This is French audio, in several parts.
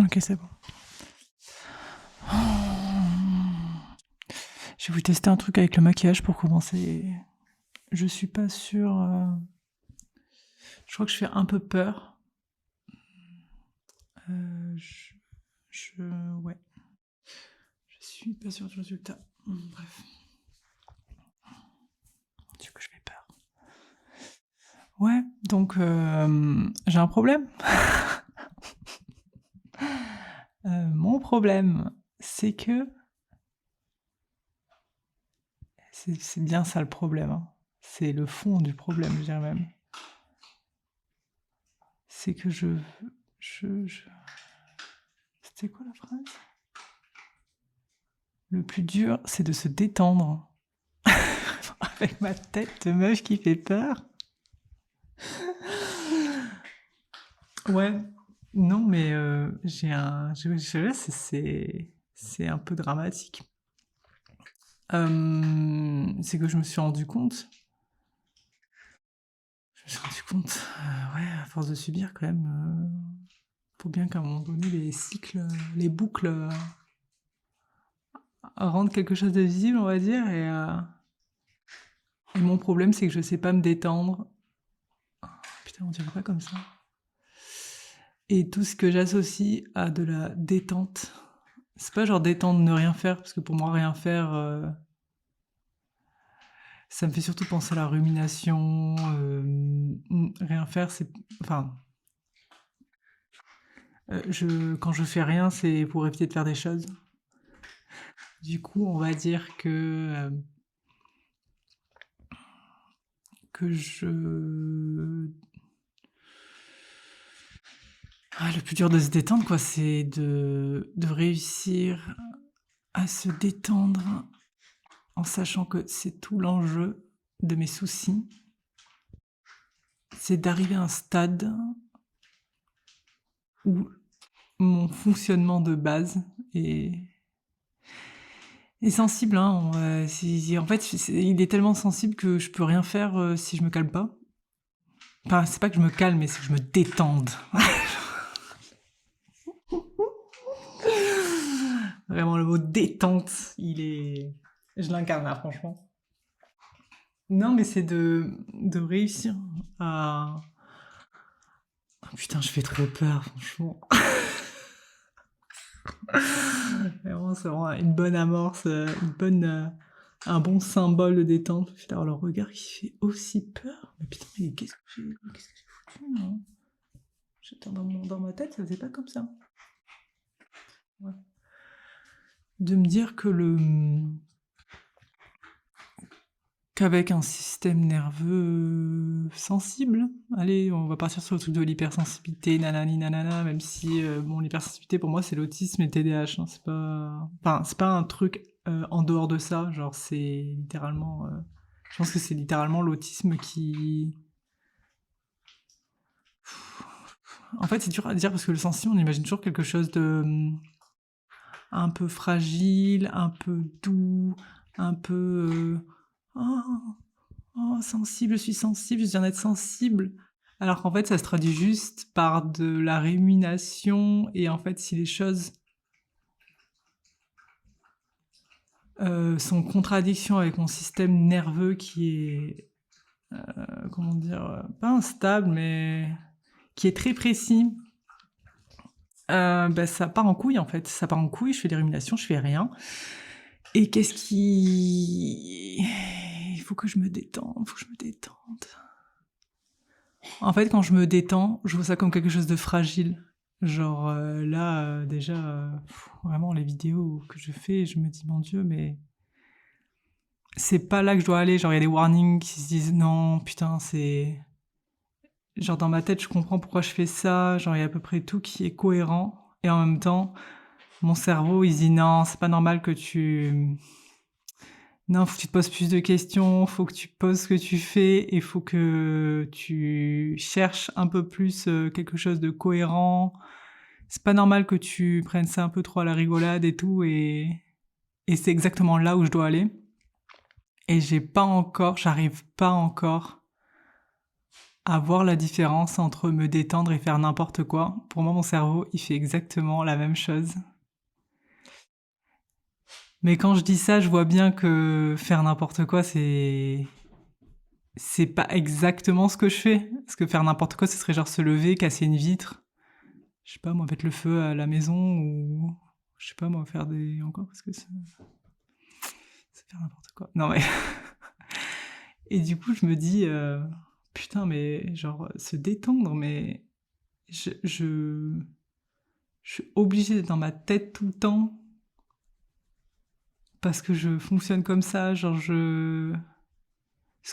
Ok, c'est bon. Je vais vous tester un truc avec le maquillage pour commencer. Je suis pas sûre. Je crois que je fais un peu peur. Ouais. Je suis pas sûre du résultat. Bref. Du coup, je fais peur. Ouais, donc j'ai un problème. Mon problème, c'est que c'est bien ça le problème, hein. C'est le fond du problème, je dirais même. C'est que C'était quoi la phrase? Le plus dur, c'est de se détendre. Avec ma tête de meuf qui fait peur. Ouais. Non, mais c'est un peu dramatique. C'est que je me suis rendu compte. Ouais, à force de subir quand même, faut bien qu'à un moment donné, les cycles, les boucles rendent quelque chose de visible, on va dire. Et mon problème, c'est que je sais pas me détendre. Putain, on dirait pas comme ça. Et tout ce que j'associe à de la détente, c'est pas genre détendre, ne rien faire, parce que pour moi, rien faire, ça me fait surtout penser à la rumination. Rien faire, c'est. Enfin. Quand je fais rien, c'est pour éviter de faire des choses. Du coup, on va dire que le plus dur de se détendre, quoi, c'est de réussir à se détendre en sachant que c'est tout l'enjeu de mes soucis. C'est d'arriver à un stade où mon fonctionnement de base est sensible. Hein. En fait, il est tellement sensible que je peux rien faire si je me calme pas. Enfin, c'est pas que je me calme, mais c'est que je me détende. Vraiment, le mot détente, je l'incarne là, franchement. Non, mais c'est de réussir à... Oh, putain, je fais trop peur, franchement. Vraiment, c'est vraiment une bonne amorce, un bon symbole de détente. Alors, le regard qui fait aussi peur. Mais putain, mais qu'est-ce que j'ai foutu, moi? Dans ma tête, ça faisait pas comme ça. Ouais. De me dire qu'avec un système nerveux sensible, allez, on va partir sur le truc de l'hypersensibilité, nanani nanana, même si bon, l'hypersensibilité pour moi c'est l'autisme et le TDAH, hein, c'est pas un truc en dehors de ça, genre c'est littéralement, je pense que c'est littéralement l'autisme qui, en fait c'est dur à dire parce que le sensible on imagine toujours quelque chose de un peu fragile, un peu doux, un peu oh, sensible, je suis sensible, je viens d'être sensible. Alors qu'en fait, ça se traduit juste par de la rumination. Et en fait, si les choses sont en contradiction avec mon système nerveux qui est, comment dire, pas instable, mais qui est très précis, bah, ça part en couille en fait. Ça part en couille, je fais des ruminations, je fais rien. Et qu'est-ce qui... Il faut que je me détende, il faut que je me détende. En fait, quand je me détends, je vois ça comme quelque chose de fragile. Genre là, déjà, vraiment les vidéos que je fais, je me dis mon Dieu, mais c'est pas là que je dois aller. Genre il y a des warnings qui se disent non, putain, c'est... Genre dans ma tête, je comprends pourquoi je fais ça. Genre il y a à peu près tout qui est cohérent. Et en même temps, mon cerveau, il se dit non, c'est pas normal que tu... Non, faut que tu te poses plus de questions, faut que tu poses ce que tu fais et faut que tu cherches un peu plus quelque chose de cohérent. C'est pas normal que tu prennes ça un peu trop à la rigolade et tout et c'est exactement là où je dois aller. Et j'arrive pas encore à voir la différence entre me détendre et faire n'importe quoi. Pour moi, mon cerveau, il fait exactement la même chose. Mais quand je dis ça, je vois bien que faire n'importe quoi, c'est pas exactement ce que je fais. Parce que faire n'importe quoi, ce serait genre se lever, casser une vitre, je sais pas moi, mettre le feu à la maison ou je sais pas moi, faire des encore parce que c'est faire n'importe quoi. Non mais et du coup, je me dis putain mais genre se détendre mais je suis obligée d'être dans ma tête tout le temps parce que je fonctionne comme ça, genre ce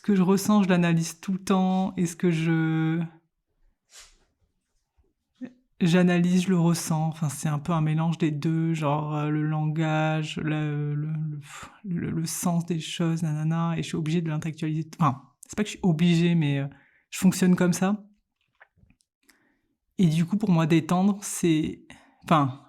que je ressens, je l'analyse tout le temps et ce que j'analyse, je le ressens. Enfin, c'est un peu un mélange des deux, genre le langage, le sens des choses, nanana, et je suis obligée de l'intellectualiser. Enfin, c'est pas que je suis obligée, mais je fonctionne comme ça. Et du coup, pour moi, détendre, enfin,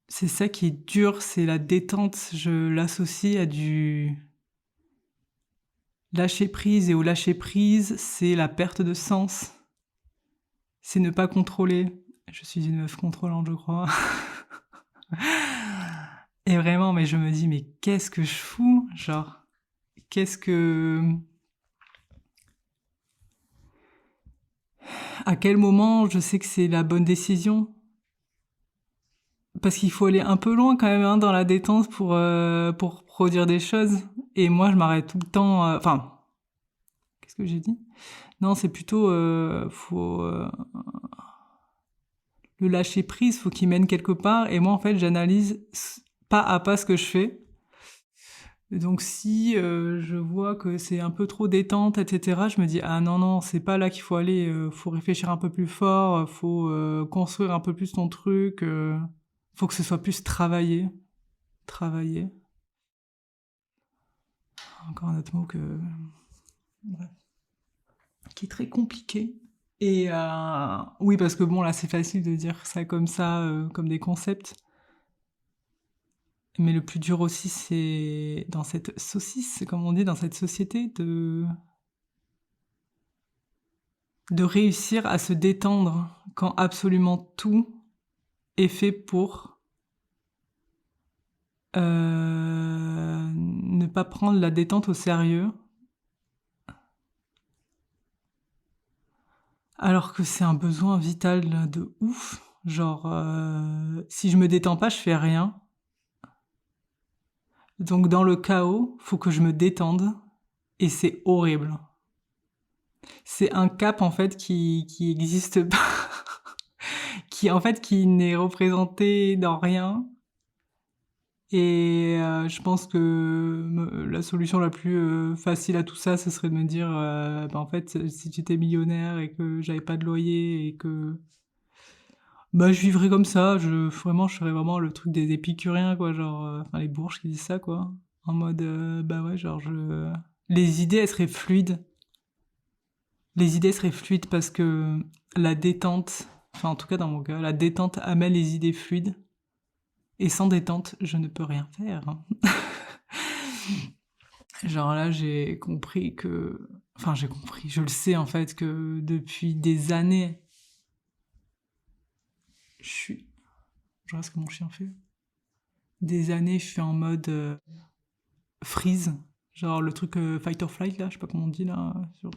c'est ça qui est dur, c'est la détente. Je l'associe à du lâcher prise, et au lâcher prise, c'est la perte de sens. C'est ne pas contrôler. Je suis une meuf contrôlante, je crois. Et vraiment, mais je me dis, mais qu'est-ce que je fous? Genre, qu'est-ce que... À quel moment je sais que c'est la bonne décision? Parce qu'il faut aller un peu loin quand même hein, dans la détente pour produire des choses. Et moi, je m'arrête tout le temps... Enfin, qu'est-ce que j'ai dit? Non, c'est plutôt... faut... le lâcher prise, faut qu'il mène quelque part. Et moi, en fait, j'analyse pas à pas ce que je fais. Donc si je vois que c'est un peu trop détente, etc., je me dis ah non non c'est pas là qu'il faut aller, faut réfléchir un peu plus fort, faut construire un peu plus ton truc, faut que ce soit plus travaillé, travaillé. Encore un autre mot bref, qui est très compliqué. Et oui parce que bon là c'est facile de dire ça comme des concepts. Mais le plus dur aussi, c'est dans cette saucisse, comme on dit, dans cette société, de réussir à se détendre quand absolument tout est fait pour ne pas prendre la détente au sérieux, alors que c'est un besoin vital de ouf. Genre, si je me détends pas, je fais rien. Donc dans le chaos, faut que je me détende et c'est horrible. C'est un cap en fait qui existe pas, qui en fait qui n'est représenté dans rien. Et je pense que la solution la plus facile à tout ça, ce serait de me dire, bah, en fait, si j'étais millionnaire et que j'avais pas de loyer et que bah je vivrais comme ça, vraiment, je serais vraiment le truc des épicuriens, quoi, genre, enfin les bourges qui disent ça, quoi, en mode, bah ouais, genre les idées, elles seraient fluides. Les idées seraient fluides parce que la détente, enfin en tout cas dans mon cas, la détente amène les idées fluides. Et sans détente, je ne peux rien faire. Genre là, j'ai compris que... Enfin, j'ai compris, je le sais en fait, que depuis des années, je suis... Je vois ce que mon chien fait. Des années, je suis en mode freeze. Genre le truc fight or flight, là, je sais pas comment on dit, là, sur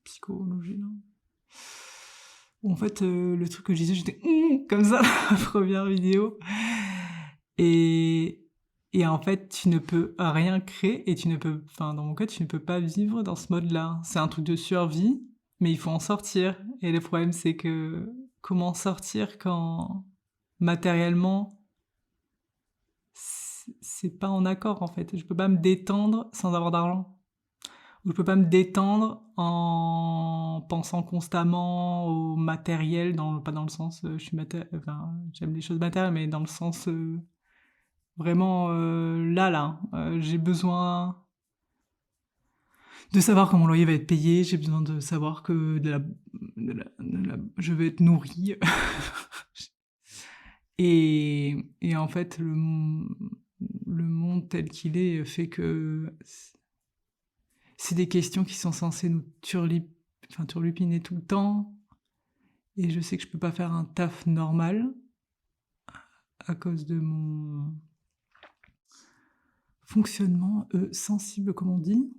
psychologie, là. Où, en fait, le truc que je disais, j'étais comme ça, la première vidéo. Et, et en fait, tu ne peux rien créer et tu ne peux, enfin, dans mon cas, tu ne peux pas vivre dans ce mode-là. C'est un truc de survie, mais il faut en sortir. Et le problème, c'est que comment sortir quand matériellement, c'est pas en accord en fait. Je peux pas me détendre sans avoir d'argent. Ou je peux pas me détendre en pensant constamment au matériel, pas dans le sens, je suis enfin, j'aime les choses matérielles, mais dans le sens vraiment là, j'ai besoin de savoir quand mon loyer va être payé, j'ai besoin de savoir que je vais être nourrie. Et en fait, le monde tel qu'il est fait que c'est des questions qui sont censées nous turlupiner tout le temps. Et je sais que je peux pas faire un taf normal à cause de mon fonctionnement sensible, comme on dit.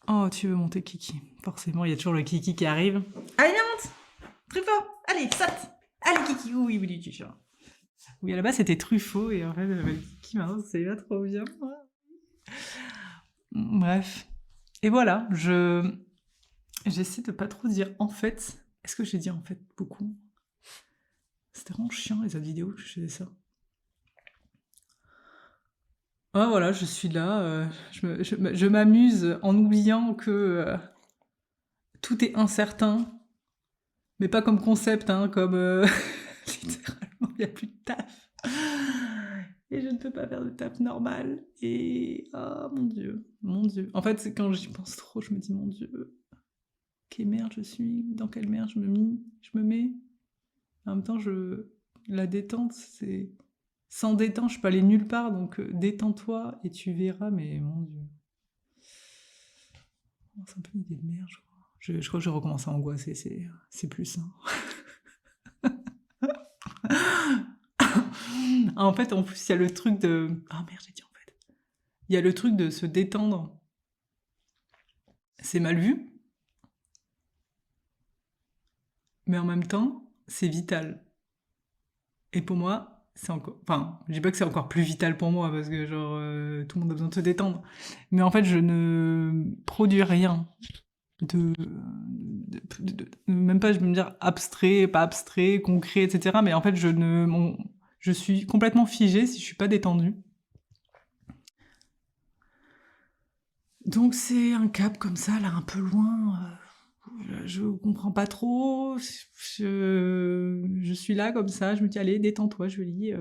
Oh, tu veux monter Kiki. Forcément, il y a toujours le Kiki qui arrive. Allez, viens, monte. Truffaut. Allez, saute. Allez, Kiki. Oui, tu vois. Oui, à la base, c'était Truffaut, et en fait, Kiki, maintenant, c'est pas trop bien. Bref. Et voilà, j'essaie de pas trop dire en fait. Est-ce que j'ai dit en fait beaucoup? C'était vraiment chiant, les autres vidéos, que je faisais ça. Ah, voilà, je suis là, je m'amuse en oubliant que tout est incertain, mais pas comme concept, hein, comme littéralement, il n'y a plus de taf. Et je ne peux pas faire de taf normal. Et oh mon Dieu. En fait, c'est quand j'y pense trop, je me dis mon Dieu, quelle merde je suis, dans quelle merde je me mets. En même temps, la détente, c'est sans détente, je peux aller nulle part, donc détends-toi et tu verras, mais mon Dieu. C'est un peu une idée de merde, je crois. Je crois que je recommence à angoisser, c'est plus sain. En fait, en plus, il y a le truc de... Ah merde, j'ai dit en fait. Il y a le truc de se détendre. C'est mal vu. Mais en même temps, c'est vital. Et pour moi, c'est encore... Enfin, je dis pas que c'est encore plus vital pour moi, parce que genre, tout le monde a besoin de se détendre. Mais en fait, je ne produis rien même pas, je vais me dire abstrait, pas abstrait, concret, etc. Mais en fait, je suis complètement figée si je suis pas détendue. Donc c'est un cap comme ça, là, un peu loin. Je comprends pas trop. Je suis là comme ça, je me dis allez, détends-toi, Julie.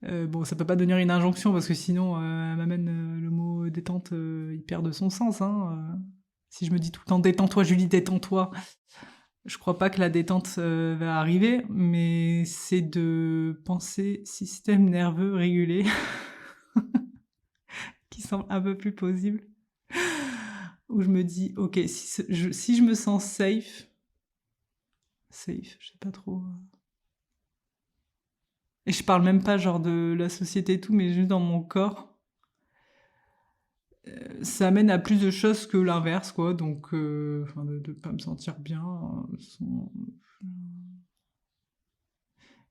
Bon, ça peut pas devenir une injonction parce que sinon, elle m'amène le mot détente, il perd de son sens. Hein. Si je me dis tout le temps détends-toi, Julie, détends-toi, je crois pas que la détente va arriver, mais c'est de penser système nerveux régulé qui semble un peu plus possible. Où je me dis, ok, si je me sens safe, je sais pas trop. Et je parle même pas genre de la société et tout, mais juste dans mon corps. Ça amène à plus de choses que l'inverse, quoi. Donc, de pas me sentir bien.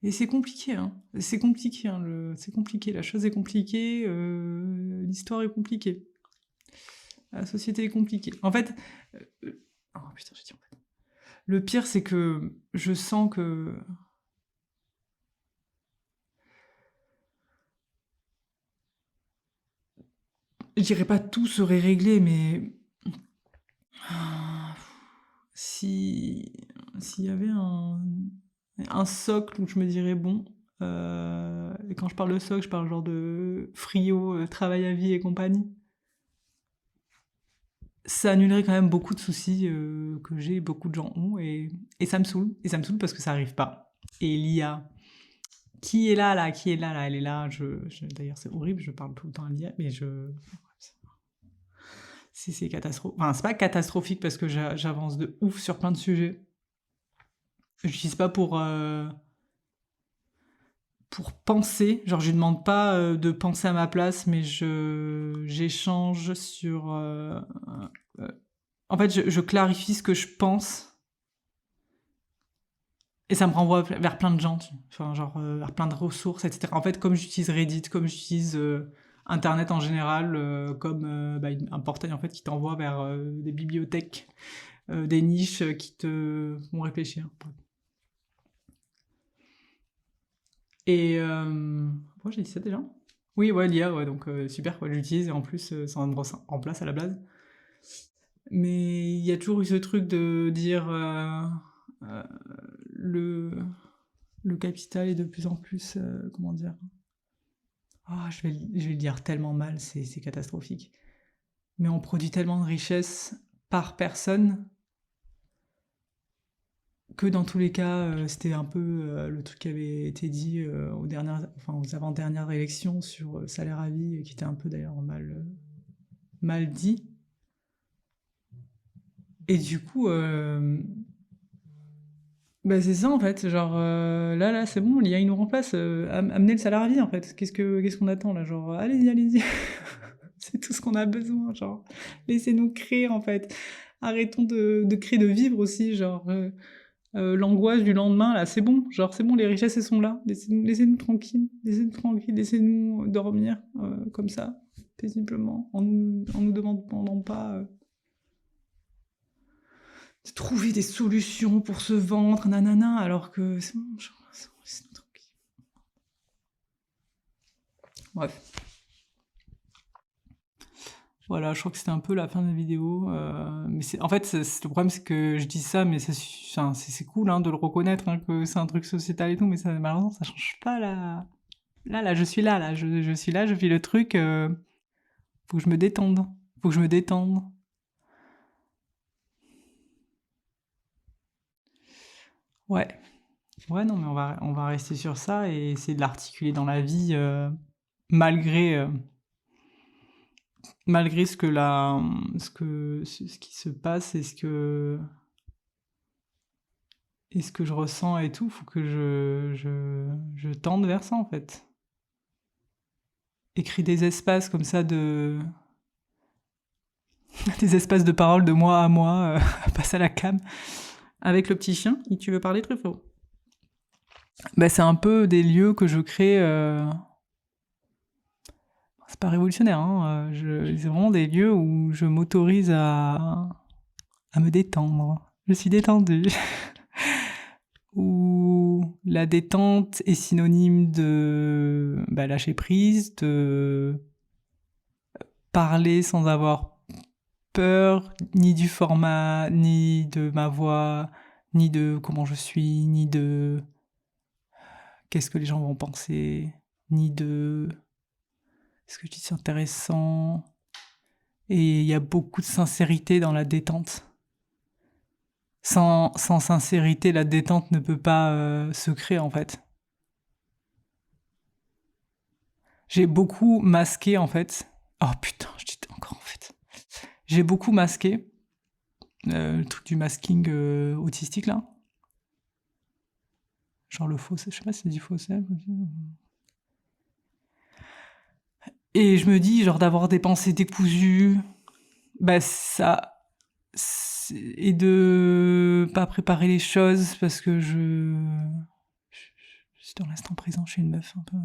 Et c'est compliqué, hein. C'est compliqué, hein. C'est compliqué. La chose est compliquée. L'histoire est compliquée. La société est compliquée. En fait, oh putain, j'ai dit en fait. Le pire, c'est que je sens que je dirais pas tout serait réglé, mais s'il y avait un socle où je me dirais bon, et quand je parle de socle, je parle genre de frio, travail à vie et compagnie. Ça annulerait quand même beaucoup de soucis que j'ai, beaucoup de gens ont, et ça me saoule. Et ça me saoule parce que ça arrive pas. Et l'IA, qui est là, qui est là, elle est là. D'ailleurs, c'est horrible, je parle tout le temps à l'IA, mais c'est catastrophique. Enfin, c'est pas catastrophique parce que j'avance de ouf sur plein de sujets. Je l'utilise pas pour penser. Genre, je lui demande pas de penser à ma place, mais j'échange sur. En fait, je clarifie ce que je pense. Et ça me renvoie vers plein de gens, enfin, genre vers plein de ressources, etc. En fait, comme j'utilise Reddit, comme j'utilise Internet en général, comme un portail en fait qui t'envoie vers des bibliothèques, des niches qui te font réfléchir. Et pourquoi j'ai dit ça déjà? Oui, ouais, l'IA, ouais, donc super, quoi, j'utilise et en plus ça me remplace à la base. Mais il y a toujours eu ce truc de dire le capital est de plus en plus, comment dire, je vais le dire tellement mal, c'est catastrophique. Mais on produit tellement de richesses par personne que dans tous les cas, c'était un peu le truc qui avait été dit aux avant-dernières élections sur le salaire à vie, qui était un peu d'ailleurs mal dit. Et du coup, bah c'est ça en fait, genre là c'est bon, l'IA il nous remplace, amenez le salaire à vie en fait. Qu'est-ce qu'on attend là, genre allez-y. C'est tout ce qu'on a besoin, genre laissez-nous créer en fait. Arrêtons de créer, de vivre aussi, genre l'angoisse du lendemain là, c'est bon, genre c'est bon, les richesses elles sont là, laissez-nous tranquilles, laissez-nous dormir comme ça, paisiblement, en nous demandant pas de trouver des solutions pour se vendre, nanana, alors que c'est bon, genre, c'est tranquille. Bref. Voilà, je crois que c'était un peu la fin de la vidéo. Mais en fait, le problème, c'est que je dis ça, mais c'est cool hein, de le reconnaître, hein, que c'est un truc sociétal et tout, mais malheureusement, ça change pas là. Là, je suis là, je suis là, je vis le truc. Faut que je me détende. Faut que je me détende. Ouais. Ouais, non, mais on va rester sur ça et essayer de l'articuler dans la vie malgré ce qui se passe et ce que je ressens et tout. Faut que je tende vers ça en fait. Écris des espaces comme ça des espaces de parole de moi à moi, passe à la cam avec le petit chien. Et tu veux parler Truffaut? Bah, c'est un peu des lieux que je crée. C'est pas révolutionnaire, hein. C'est vraiment des lieux où je m'autorise à me détendre. Je suis détendue. Où la détente est synonyme de lâcher prise, de parler sans avoir peur, ni du format, ni de ma voix, ni de comment je suis, ni de qu'est-ce que les gens vont penser, ni de est-ce que je dis c'est intéressant. Et il y a beaucoup de sincérité dans la détente. Sans sincérité, la détente ne peut pas se créer en fait. J'ai beaucoup masqué en fait. Oh putain, je dis encore en fait. J'ai beaucoup masqué le truc du masking autistique là. Genre le fausset, je sais pas si c'est du fausset. Et je me dis, genre d'avoir des pensées décousues, ça. Et de pas préparer les choses parce que je suis dans l'instant présent, je suis une meuf un peu.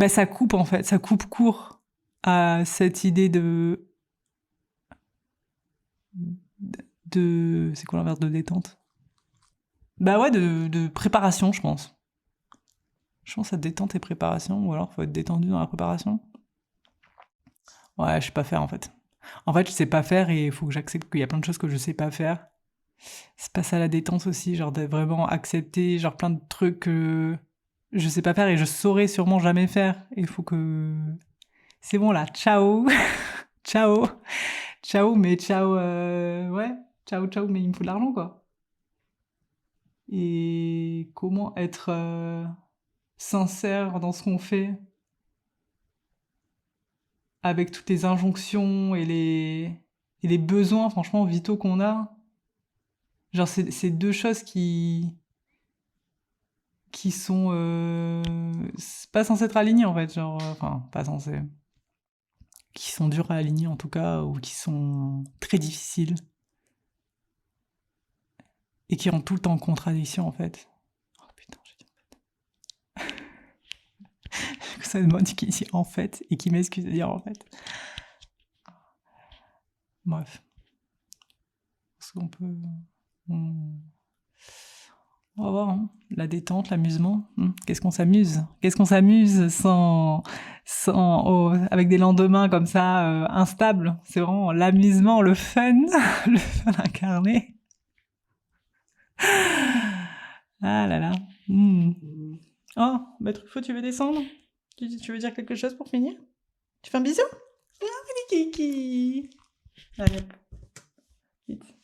Ça coupe en fait, ça coupe court à cette idée de c'est quoi l'inverse de détente? Bah ouais, de préparation, je pense. Je pense à détente et préparation, ou alors faut être détendu dans la préparation. Ouais, je sais pas faire en fait. En fait, je sais pas faire et il faut que j'accepte qu'il y a plein de choses que je sais pas faire. C'est pas ça la détente aussi, genre de vraiment accepter genre plein de trucs que je sais pas faire et je saurais sûrement jamais faire. Il faut que... C'est bon là, ciao. Ciao. Ciao, mais ciao, ouais. Ciao, ciao, mais il me faut de l'argent quoi. Et comment être sincère dans ce qu'on fait avec toutes les injonctions et les besoins franchement vitaux qu'on a. Genre c'est deux choses qui sont pas censées être alignées en fait, genre enfin pas censées, qui sont dures à aligner en tout cas, ou qui sont très difficiles et qui rentrent tout le temps en contradiction en fait. Oh putain, j'ai dit en fait. Ça demande qui dit en fait et qui m'excuse de dire en fait. Bref. Parce qu'on peut... On va voir, hein. La détente, l'amusement. Qu'est-ce qu'on s'amuse? Qu'est-ce qu'on s'amuse avec des lendemains comme ça, instables? C'est vraiment l'amusement, le fun, le fun incarné. Ah là là. Oh, Truffaut, tu veux descendre? Tu veux dire quelque chose pour finir? Tu fais un bisou? Ah, Kiki. Allez, vite.